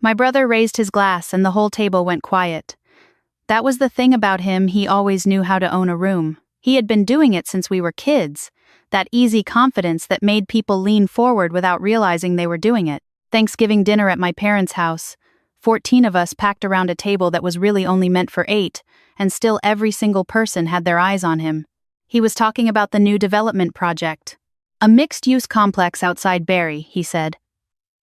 My brother raised his glass and the whole table went quiet. That was the thing about him, he always knew how to own a room. He had been doing it since we were kids. That easy confidence that made people lean forward without realizing they were doing it. Thanksgiving dinner at my parents' house. 14 of us packed around a table that was really only meant for 8, and still every single person had their eyes on him. He was talking about the new development project. A mixed-use complex outside Barrie, he said.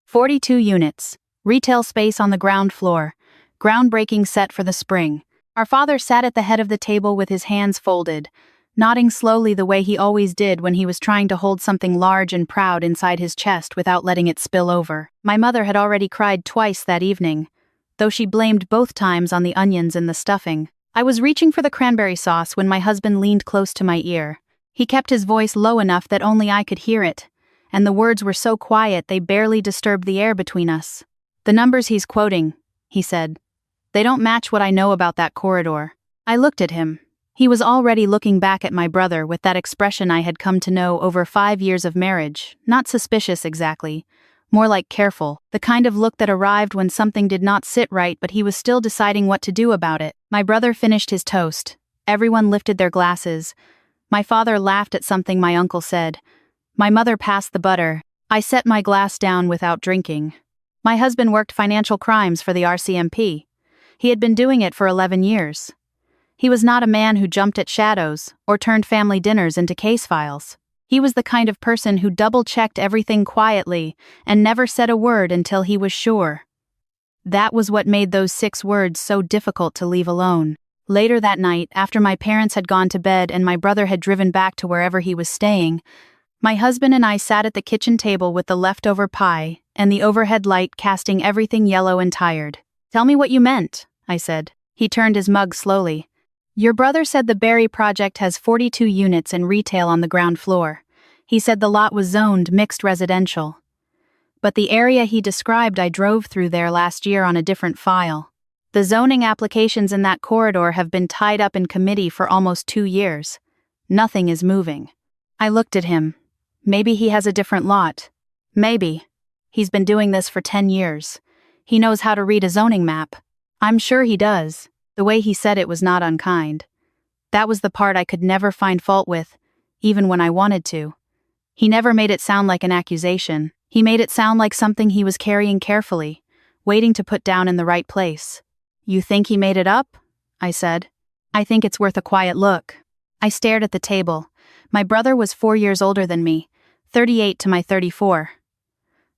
42 units. Retail space on the ground floor. Groundbreaking set for the spring. Our father sat at the head of the table with his hands folded, nodding slowly the way he always did when he was trying to hold something large and proud inside his chest without letting it spill over. My mother had already cried twice that evening, though she blamed both times on the onions and the stuffing. I was reaching for the cranberry sauce when my husband leaned close to my ear. He kept his voice low enough that only I could hear it, and the words were so quiet they barely disturbed the air between us. "The numbers he's quoting," he said. "They don't match what I know about that corridor." I looked at him. He was already looking back at my brother with that expression I had come to know over 5 years of marriage, not suspicious exactly, more like careful, the kind of look that arrived when something did not sit right but he was still deciding what to do about it. My brother finished his toast. Everyone lifted their glasses. My father laughed at something my uncle said. My mother passed the butter. I set my glass down without drinking. My husband worked financial crimes for the RCMP. He had been doing it for 11 years. He was not a man who jumped at shadows or turned family dinners into case files. He was the kind of person who double-checked everything quietly and never said a word until he was sure. That was what made those 6 words so difficult to leave alone. Later that night, after my parents had gone to bed and my brother had driven back to wherever he was staying, my husband and I sat at the kitchen table with the leftover pie and the overhead light casting everything yellow and tired. "Tell me what you meant," I said. He turned his mug slowly. "Your brother said the Barrie project has 42 units and retail on the ground floor. He said the lot was zoned mixed residential. But the area he described, I drove through there last year on a different file. The zoning applications in that corridor have been tied up in committee for almost 2 years. Nothing is moving." I looked at him. Maybe he has a different lot. Maybe. He's been doing this for 10 years. He knows how to read a zoning map. I'm sure he does. The way he said it was not unkind. That was the part I could never find fault with, even when I wanted to. He never made it sound like an accusation. He made it sound like something he was carrying carefully, waiting to put down in the right place. "You think he made it up?" I said. "I think it's worth a quiet look." I stared at the table. My brother was 4 years older than me, 38 to my 34.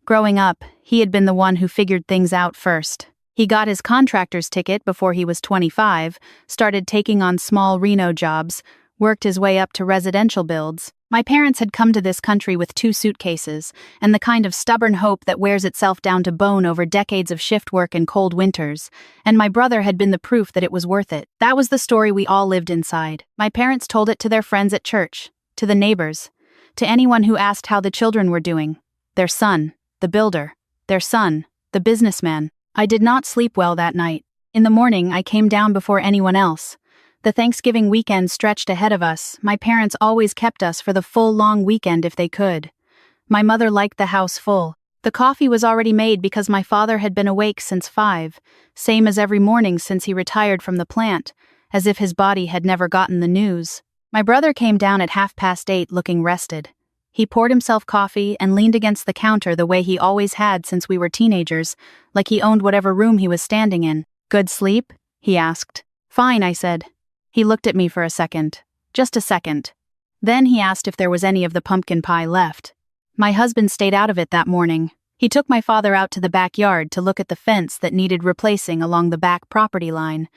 Growing up, he had been the one who figured things out first. He got his contractor's ticket before he was 25, started taking on small reno jobs, worked his way up to residential builds. My parents had come to this country with 2 suitcases, and the kind of stubborn hope that wears itself down to bone over decades of shift work and cold winters, and my brother had been the proof that it was worth it. That was the story we all lived inside. My parents told it to their friends at church, to the neighbors, to anyone who asked how the children were doing. Their son, the builder. Their son, the businessman. I did not sleep well that night. In the morning, I came down before anyone else. The Thanksgiving weekend stretched ahead of us. My parents always kept us for the full long weekend if they could. My mother liked the house full. The coffee was already made because my father had been awake since 5, same as every morning since he retired from the plant, as if his body had never gotten the news. My brother came down at 8:30 looking rested. He poured himself coffee and leaned against the counter the way he always had since we were teenagers, like he owned whatever room he was standing in. "Good sleep?" he asked. "Fine," I said. He looked at me for a second. Just a second. Then he asked if there was any of the pumpkin pie left. My husband stayed out of it that morning. He took my father out to the backyard to look at the fence that needed replacing along the back property line,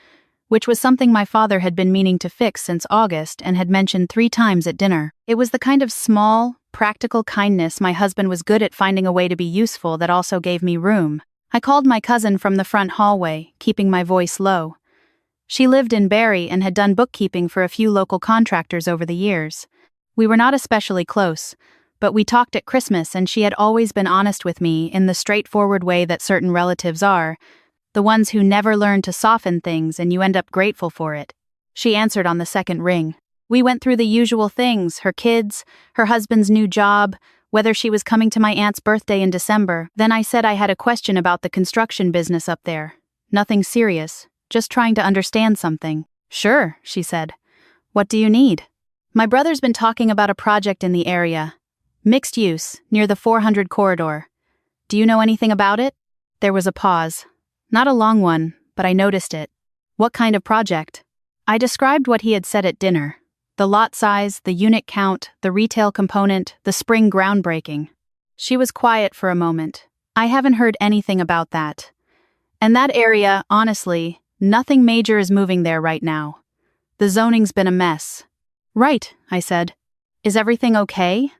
which was something my father had been meaning to fix since August and had mentioned 3 times at dinner. It was the kind of small, practical kindness my husband was good at finding a way to be useful that also gave me room. I called my cousin from the front hallway, keeping my voice low. She lived in Barrie and had done bookkeeping for a few local contractors over the years. We were not especially close, but we talked at Christmas and she had always been honest with me in the straightforward way that certain relatives are, the ones who never learn to soften things and you end up grateful for it. She answered on the second ring. We went through the usual things, her kids, her husband's new job, whether she was coming to my aunt's birthday in December. Then I said I had a question about the construction business up there. Nothing serious, just trying to understand something. Sure, she said. What do you need? My brother's been talking about a project in the area. Mixed use, near the 400 corridor. Do you know anything about it? There was a pause. Not a long one, but I noticed it. What kind of project? I described what he had said at dinner. The lot size, the unit count, the retail component, the spring groundbreaking. She was quiet for a moment. I haven't heard anything about that. And that area, honestly, nothing major is moving there right now. The zoning's been a mess. Right, I said. Is everything okay?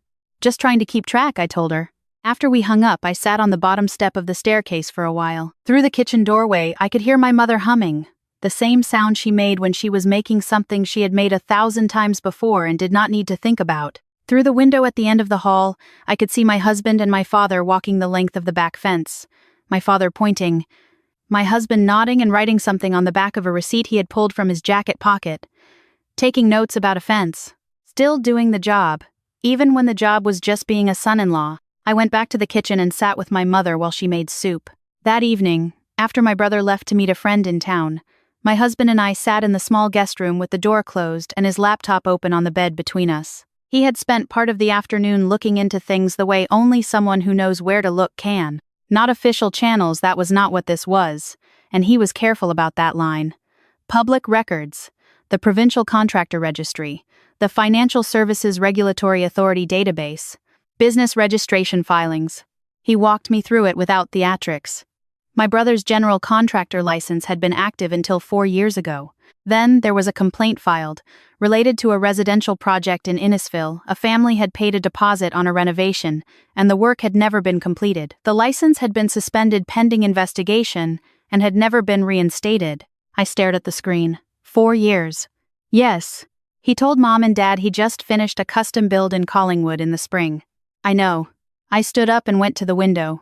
Just trying to keep track, I told her. After we hung up, I sat on the bottom step of the staircase for a while. Through the kitchen doorway, I could hear my mother humming. The same sound she made when she was making something she had made 1,000 times before and did not need to think about. Through the window at the end of the hall, I could see my husband and my father walking the length of the back fence. My father pointing. My husband nodding and writing something on the back of a receipt he had pulled from his jacket pocket. Taking notes about a fence. Still doing the job. Even when the job was just being a son-in-law. I went back to the kitchen and sat with my mother while she made soup. That evening, after my brother left to meet a friend in town, my husband and I sat in the small guest room with the door closed and his laptop open on the bed between us. He had spent part of the afternoon looking into things the way only someone who knows where to look can. Not official channels, that was not what this was, and he was careful about that line. Public records, the Provincial Contractor Registry, the Financial Services Regulatory Authority database, business registration filings. He walked me through it without theatrics. My brother's general contractor license had been active until 4 years ago. Then there was a complaint filed, related to a residential project in Innisfil. A family had paid a deposit on a renovation, and the work had never been completed. The license had been suspended pending investigation, and had never been reinstated. I stared at the screen. 4 years. Yes. He told Mom and Dad he just finished a custom build in Collingwood in the spring. I know. I stood up and went to the window.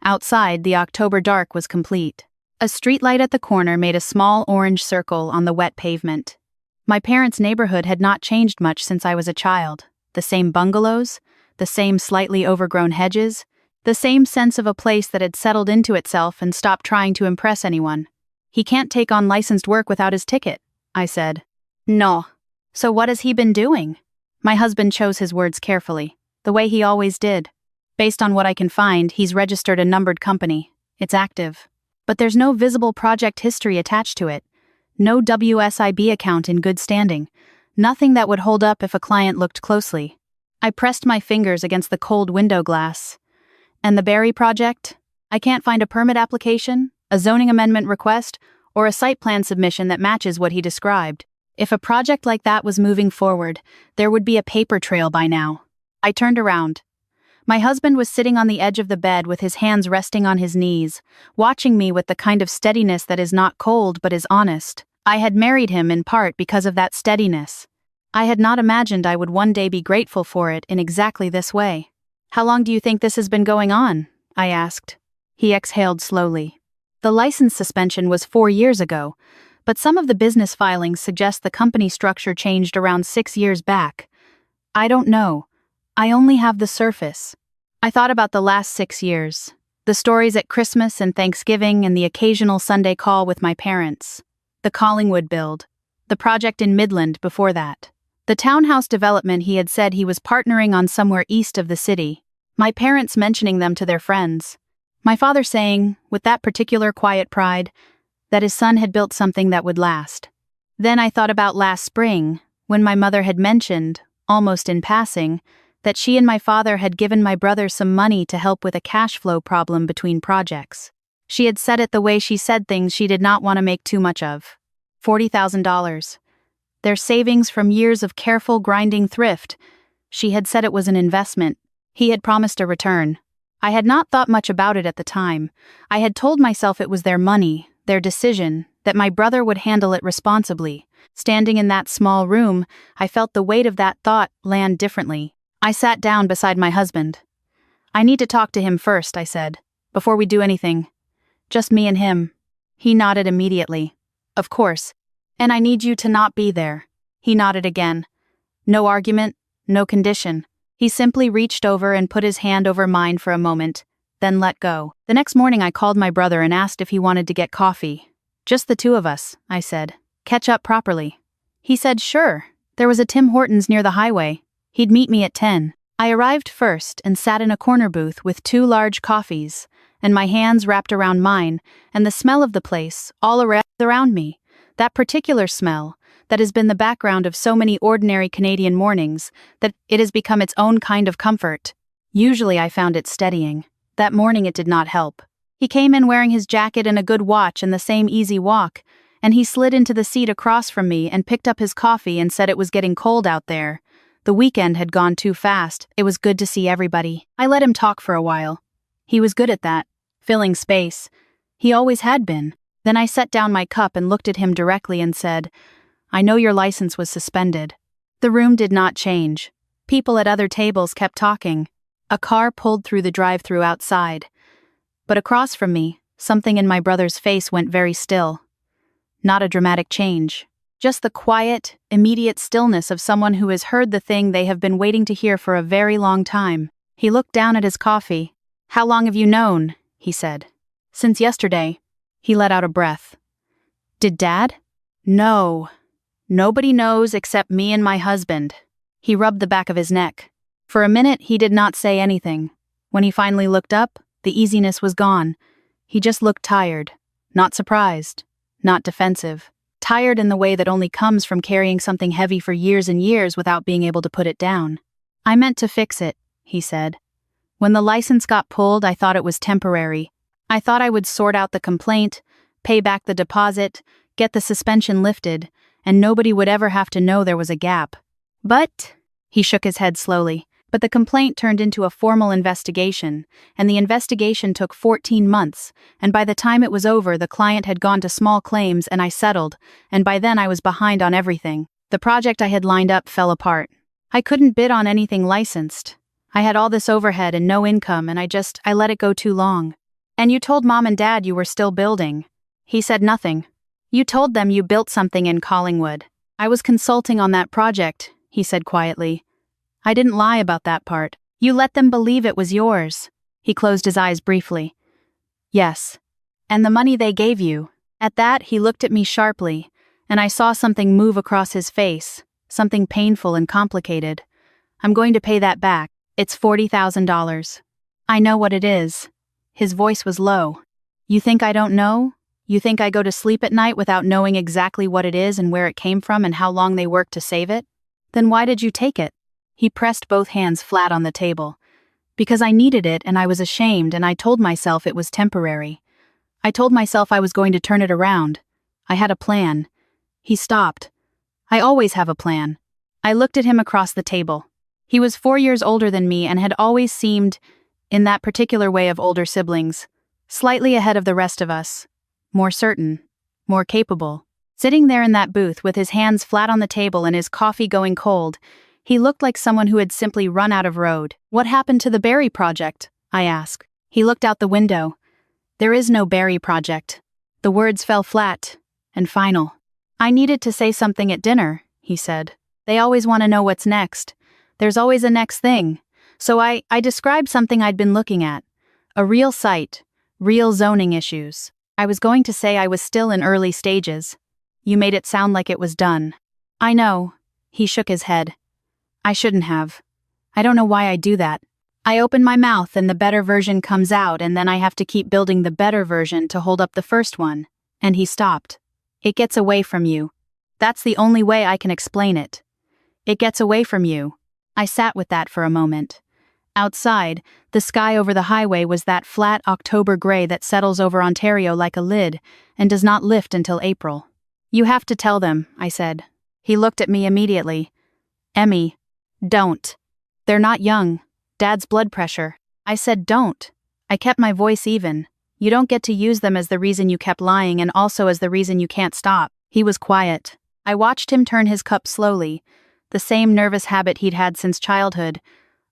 Outside, the October dark was complete. A streetlight at the corner made a small orange circle on the wet pavement. My parents' neighborhood had not changed much since I was a child. The same bungalows, the same slightly overgrown hedges, the same sense of a place that had settled into itself and stopped trying to impress anyone. He can't take on licensed work without his ticket, I said. No. So what has he been doing? My husband chose his words carefully, the way he always did. Based on what I can find, he's registered a numbered company. It's active. But there's no visible project history attached to it. No WSIB account in good standing. Nothing that would hold up if a client looked closely. I pressed my fingers against the cold window glass. And the Barry project? I can't find a permit application, a zoning amendment request, or a site plan submission that matches what he described. If a project like that was moving forward, there would be a paper trail by now. I turned around. My husband was sitting on the edge of the bed with his hands resting on his knees, watching me with the kind of steadiness that is not cold but is honest. I had married him in part because of that steadiness. I had not imagined I would one day be grateful for it in exactly this way. How long do you think this has been going on? I asked. He exhaled slowly. The license suspension was 4 years ago, but some of the business filings suggest the company structure changed around 6 years back. I don't know. I only have the surface. I thought about the last 6 years. The stories at Christmas and Thanksgiving and the occasional Sunday call with my parents. The Collingwood build. The project in Midland before that. The townhouse development he had said he was partnering on somewhere east of the city. My parents mentioning them to their friends. My father saying, with that particular quiet pride, that his son had built something that would last. Then I thought about last spring, when my mother had mentioned, almost in passing, that she and my father had given my brother some money to help with a cash flow problem between projects. She had said it the way she said things she did not want to make too much of. $40,000. Their savings from years of careful grinding thrift. She had said it was an investment. He had promised a return. I had not thought much about it at the time. I had told myself it was their money, their decision, that my brother would handle it responsibly. Standing in that small room, I felt the weight of that thought land differently. I sat down beside my husband. I need to talk to him first, I said, before we do anything. Just me and him. He nodded immediately. Of course. And I need you to not be there. He nodded again. No argument, no condition. He simply reached over and put his hand over mine for a moment, then let go. The next morning I called my brother and asked if he wanted to get coffee. Just the two of us, I said. Catch up properly. He said sure. There was a Tim Hortons near the highway. He'd meet me at 10. I arrived first and sat in a corner booth with 2 large coffees, and my hands wrapped around mine, and the smell of the place all around me. That particular smell, that has been the background of so many ordinary Canadian mornings, that it has become its own kind of comfort. Usually I found it steadying. That morning it did not help. He came in wearing his jacket and a good watch and the same easy walk, and he slid into the seat across from me and picked up his coffee and said it was getting cold out there. The weekend had gone too fast. It was good to see everybody. I let him talk for a while. He was good at that, filling space. He always had been. Then I set down my cup and looked at him directly and said, I know your license was suspended. The room did not change. People at other tables kept talking. A car pulled through the drive-thru outside. But across from me, something in my brother's face went very still. Not a dramatic change. Just the quiet, immediate stillness of someone who has heard the thing they have been waiting to hear for a very long time. He looked down at his coffee. How long have you known? He said. Since yesterday. He let out a breath. Did Dad? No. Nobody knows except me and my husband. He rubbed the back of his neck. For a minute, he did not say anything. When he finally looked up, the easiness was gone. He just looked tired. Not surprised. Not defensive. Tired in the way that only comes from carrying something heavy for years and years without being able to put it down. I meant to fix it, he said. When the license got pulled, I thought it was temporary. I thought I would sort out the complaint, pay back the deposit, get the suspension lifted, and nobody would ever have to know there was a gap. But, he shook his head slowly, but the complaint turned into a formal investigation, and the investigation took 14 months, and by the time it was over the client had gone to small claims and I settled, and by then I was behind on everything. The project I had lined up fell apart. I couldn't bid on anything licensed. I had all this overhead and no income and I let it go too long. And you told Mom and Dad you were still building. He said nothing. You told them you built something in Collingwood. I was consulting on that project, he said quietly. I didn't lie about that part. You let them believe it was yours. He closed his eyes briefly. Yes. And the money they gave you. At that, he looked at me sharply, and I saw something move across his face, something painful and complicated. I'm going to pay that back. It's $40,000. I know what it is. His voice was low. You think I don't know? You think I go to sleep at night without knowing exactly what it is and where it came from and how long they worked to save it? Then why did you take it? He pressed both hands flat on the table. Because I needed it and I was ashamed and I told myself it was temporary. I told myself I was going to turn it around. I had a plan. He stopped. I always have a plan. I looked at him across the table. He was 4 years older than me and had always seemed, in that particular way of older siblings, slightly ahead of the rest of us. More certain. More capable. Sitting there in that booth with his hands flat on the table and his coffee going cold, he looked like someone who had simply run out of road. What happened to the Berry project? I asked. He looked out the window. There is no Berry project. The words fell flat and final. I needed to say something at dinner, he said. They always want to know what's next. There's always a next thing. So I described something I'd been looking at. A real site. Real zoning issues. I was going to say I was still in early stages. You made it sound like it was done. I know. He shook his head. I shouldn't have. I don't know why I do that. I open my mouth and the better version comes out and then I have to keep building the better version to hold up the first one. And he stopped. It gets away from you. That's the only way I can explain it. It gets away from you. I sat with that for a moment. Outside, the sky over the highway was that flat October gray that settles over Ontario like a lid and does not lift until April. You have to tell them, I said. He looked at me immediately. Emmy. Don't. They're not young. Dad's blood pressure. I said don't. I kept my voice even. You don't get to use them as the reason you kept lying and also as the reason you can't stop. He was quiet. I watched him turn his cup slowly. The same nervous habit he'd had since childhood.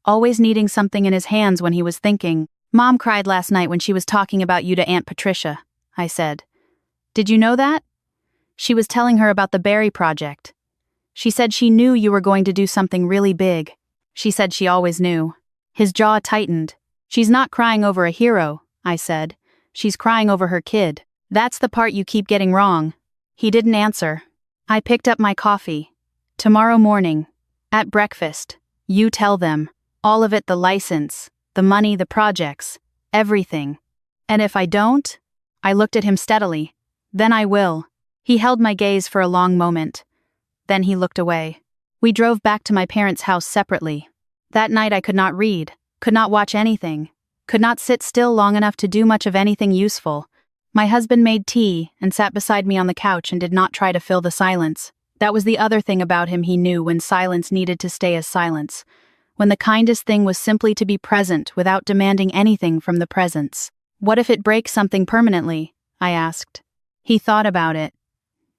Always needing something in his hands when he was thinking. Mom cried last night when she was talking about you to Aunt Patricia, I said. Did you know that? She was telling her about the Berry project. She said she knew you were going to do something really big. She said she always knew. His jaw tightened. She's not crying over a hero, I said. She's crying over her kid. That's the part you keep getting wrong. He didn't answer. I picked up my coffee. Tomorrow morning. At breakfast. You tell them. All of it, the license, the money, the projects, everything. And if I don't? I looked at him steadily. Then I will. He held my gaze for a long moment. Then he looked away. We drove back to my parents' house separately. That night I could not read, could not watch anything, could not sit still long enough to do much of anything useful. My husband made tea and sat beside me on the couch and did not try to fill the silence. That was the other thing about him he knew when silence needed to stay as silence. When the kindest thing was simply to be present without demanding anything from the presence. What if it breaks something permanently? I asked. He thought about it.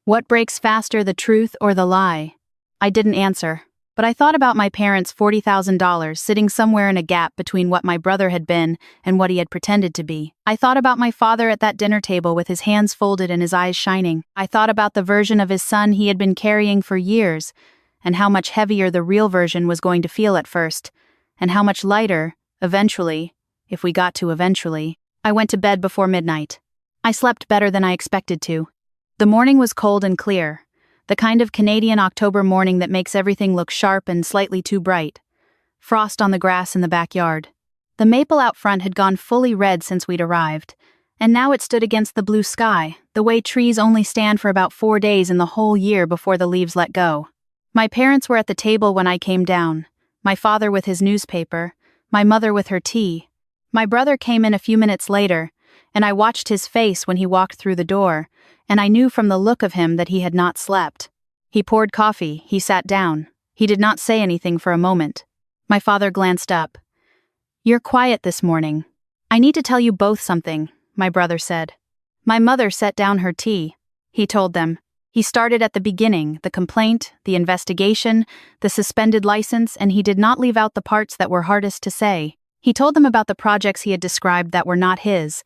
What breaks faster, the truth or the lie? I didn't answer, but I thought about my parents' $40,000 sitting somewhere in a gap between what my brother had been and what he had pretended to be. I thought about my father at that dinner table with his hands folded and his eyes shining. I thought about the version of his son he had been carrying for years, and how much heavier the real version was going to feel at first, and how much lighter, eventually, if we got to eventually. I went to bed before midnight. I slept better than I expected to. The morning was cold and clear, the kind of Canadian October morning that makes everything look sharp and slightly too bright. Frost on the grass in the backyard. The maple out front had gone fully red since we'd arrived, and now it stood against the blue sky, the way trees only stand for about 4 days in the whole year before the leaves let go. My parents were at the table when I came down, my father with his newspaper, my mother with her tea. My brother came in a few minutes later, and I watched his face when he walked through the door, and I knew from the look of him that he had not slept. He poured coffee, he sat down. He did not say anything for a moment. My father glanced up. "You're quiet this morning. I need to tell you both something," my brother said. My mother set down her tea. He told them. He started at the beginning, the complaint, the investigation, the suspended license, and he did not leave out the parts that were hardest to say. He told them about the projects he had described that were not his,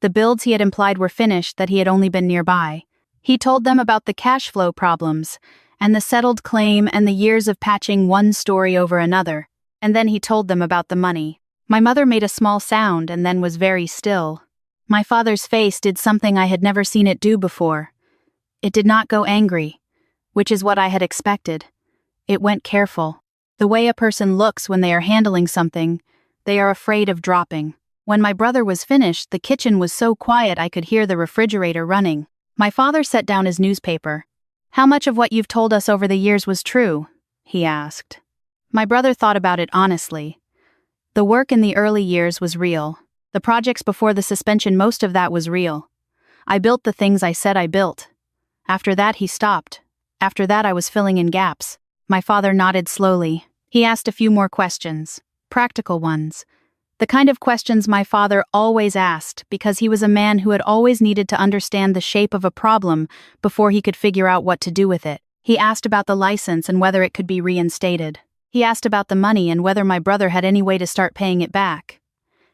the builds he had implied were finished that he had only been nearby. He told them about the cash flow problems, and the settled claim and the years of patching one story over another, and then he told them about the money. My mother made a small sound and then was very still. My father's face did something I had never seen it do before. It did not go angry, which is what I had expected. It went careful. The way a person looks when they are handling something, they are afraid of dropping. When my brother was finished, the kitchen was so quiet I could hear the refrigerator running. My father set down his newspaper. "How much of what you've told us over the years was true?" he asked. My brother thought about it honestly. The work in the early years was real. The projects before the suspension, most of that was real. I built the things I said I built. After that he stopped. After that I was filling in gaps. My father nodded slowly. He asked a few more questions. Practical ones. The kind of questions my father always asked because he was a man who had always needed to understand the shape of a problem before he could figure out what to do with it. He asked about the license and whether it could be reinstated. He asked about the money and whether my brother had any way to start paying it back.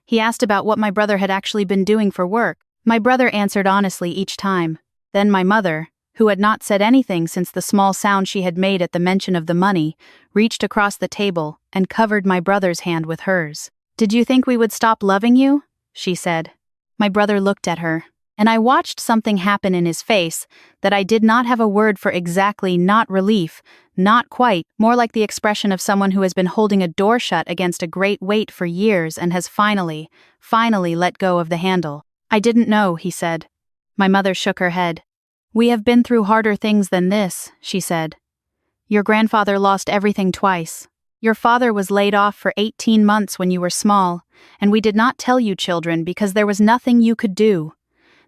He asked about what my brother had actually been doing for work. My brother answered honestly each time. Then my mother, who had not said anything since the small sound she had made at the mention of the money, reached across the table and covered my brother's hand with hers. "Did you think we would stop loving you?" she said. My brother looked at her, and I watched something happen in his face that I did not have a word for exactly. Not relief, not quite, more like the expression of someone who has been holding a door shut against a great weight for years and has finally let go of the handle. "I didn't know," he said. My mother shook her head. "We have been through harder things than this," she said. "Your grandfather lost everything twice. Your father was laid off for 18 months when you were small, and we did not tell you children because there was nothing you could do.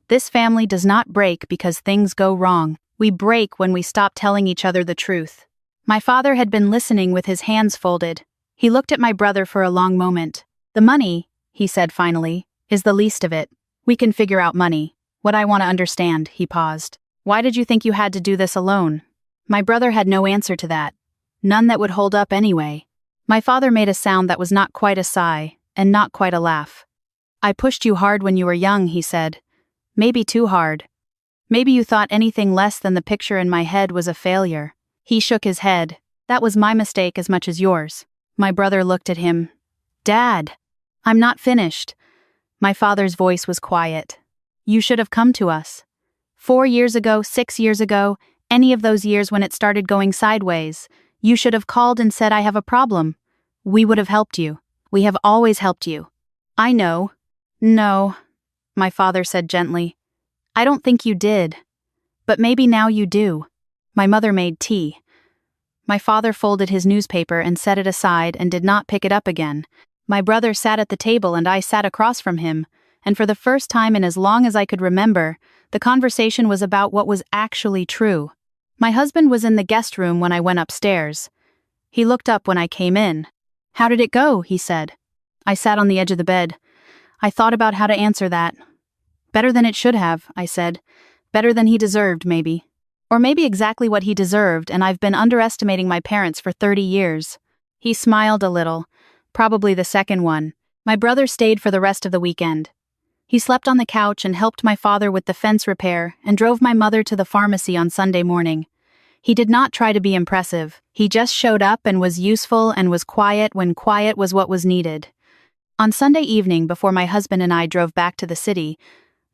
This family does not break because things go wrong. We break when we stop telling each other the truth." My father had been listening with his hands folded. He looked at my brother for a long moment. "The money," he said finally, "is the least of it. We can figure out money. What I want to understand," he paused. "Why did you think you had to do this alone?" My brother had no answer to that. None that would hold up anyway. My father made a sound that was not quite a sigh, and not quite a laugh. "I pushed you hard when you were young," he said. "Maybe too hard. Maybe you thought anything less than the picture in my head was a failure." He shook his head. "That was my mistake as much as yours. My brother looked at him. Dad, I'm not finished. My father's voice was quiet. You should have come to us. 4 years ago, 6 years ago, any of those years when it started going sideways, you should have called and said I have a problem. We would have helped you. We have always helped you. I know. No, my father said gently. I don't think you did. But maybe now you do. My mother made tea. My father folded his newspaper and set it aside and did not pick it up again. My brother sat at the table and I sat across from him, and for the first time in as long as I could remember, the conversation was about what was actually true. My husband was in the guest room when I went upstairs. He looked up when I came in. How did it go? He said. I sat on the edge of the bed. I thought about how to answer that. Better than it should have, I said. Better than he deserved, maybe. Or maybe exactly what he deserved, and I've been underestimating my parents for 30 years. He smiled a little. Probably the second one. My brother stayed for the rest of the weekend. He slept on the couch and helped my father with the fence repair and drove my mother to the pharmacy on Sunday morning. He did not try to be impressive. He just showed up and was useful and was quiet when quiet was what was needed. On Sunday evening, before my husband and I drove back to the city,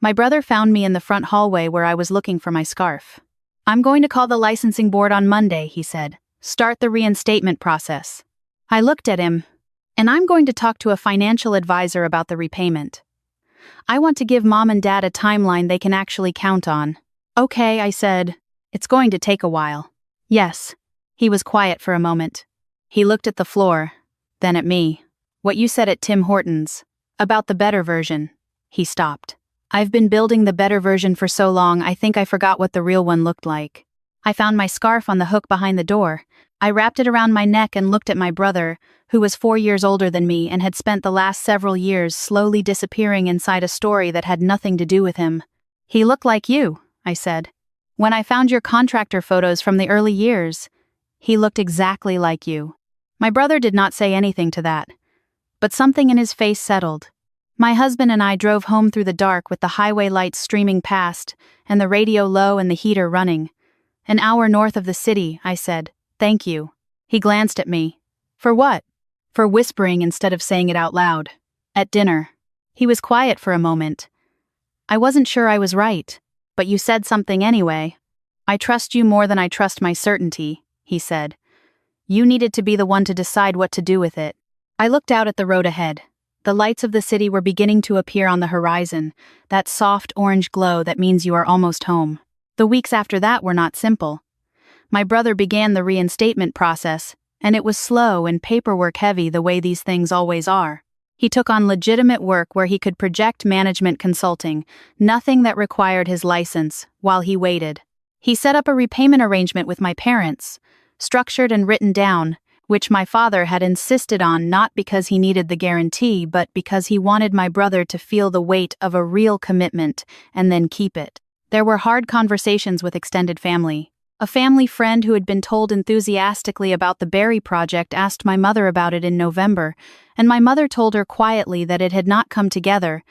my brother found me in the front hallway where I was looking for my scarf. I'm going to call the licensing board on Monday, he said. Start the reinstatement process. I looked at him. And I'm going to talk to a financial advisor about the repayment. I want to give Mom and Dad a timeline they can actually count on. Okay, I said. It's going to take a while. Yes. He was quiet for a moment. He looked at the floor, then at me. What you said at Tim Hortons. About the better version. He stopped. I've been building the better version for so long I think I forgot what the real one looked like. I found my scarf on the hook behind the door. I wrapped it around my neck and looked at my brother, who was 4 years older than me and had spent the last several years slowly disappearing inside a story that had nothing to do with him. He looked like you, I said. When I found your contractor photos from the early years, he looked exactly like you. My brother did not say anything to that, but something in his face settled. My husband and I drove home through the dark with the highway lights streaming past and the radio low and the heater running. An hour north of the city, I said. Thank you. He glanced at me. For what? For whispering instead of saying it out loud. At dinner. He was quiet for a moment. I wasn't sure I was right, but you said something anyway. I trust you more than I trust my certainty, he said. You needed to be the one to decide what to do with it. I looked out at the road ahead. The lights of the city were beginning to appear on the horizon, that soft orange glow that means you are almost home. The weeks after that were not simple. My brother began the reinstatement process, and it was slow and paperwork heavy the way these things always are. He took on legitimate work where he could project management consulting, nothing that required his license, while he waited. He set up a repayment arrangement with my parents, structured and written down, which my father had insisted on not because he needed the guarantee but because he wanted my brother to feel the weight of a real commitment and then keep it. There were hard conversations with extended family. A family friend who had been told enthusiastically about the Berry project asked my mother about it in November, and my mother told her quietly that it had not come together,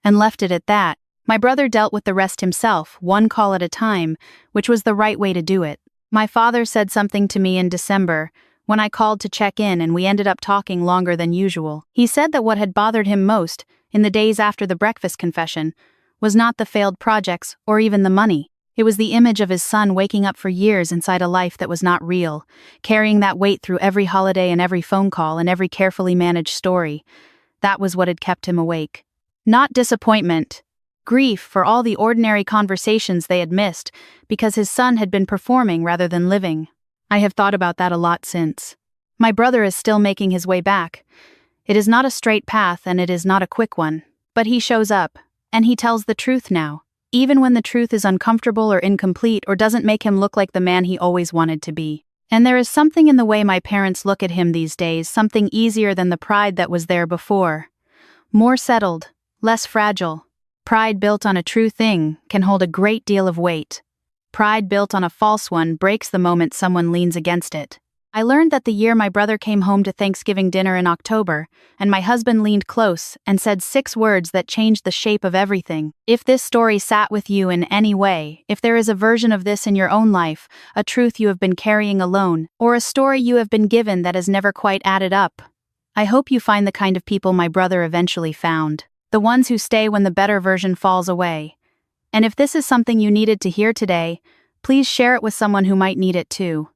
and left it at that. My brother dealt with the rest himself, one call at a time, which was the right way to do it. My father said something to me in December, when I called to check in and we ended up talking longer than usual. He said that what had bothered him most, in the days after the breakfast confession, was not the failed projects or even the money. It was the image of his son waking up for years inside a life that was not real, carrying that weight through every holiday and every phone call and every carefully managed story. That was what had kept him awake. Not disappointment. Grief for all the ordinary conversations they had missed because his son had been performing rather than living. I have thought about that a lot since. My brother is still making his way back. It is not a straight path and it is not a quick one. But he shows up, and he tells the truth now. Even when the truth is uncomfortable or incomplete or doesn't make him look like the man he always wanted to be. And there is something in the way my parents look at him these days, something easier than the pride that was there before. More settled, less fragile. Pride built on a true thing can hold a great deal of weight. Pride built on a false one breaks the moment someone leans against it. I learned that the year my brother came home to Thanksgiving dinner in October, and my husband leaned close and said 6 words that changed the shape of everything. If this story sat with you in any way, if there is a version of this in your own life, a truth you have been carrying alone, or a story you have been given that has never quite added up, I hope you find the kind of people my brother eventually found. The ones who stay when the better version falls away. And if this is something you needed to hear today, please share it with someone who might need it too.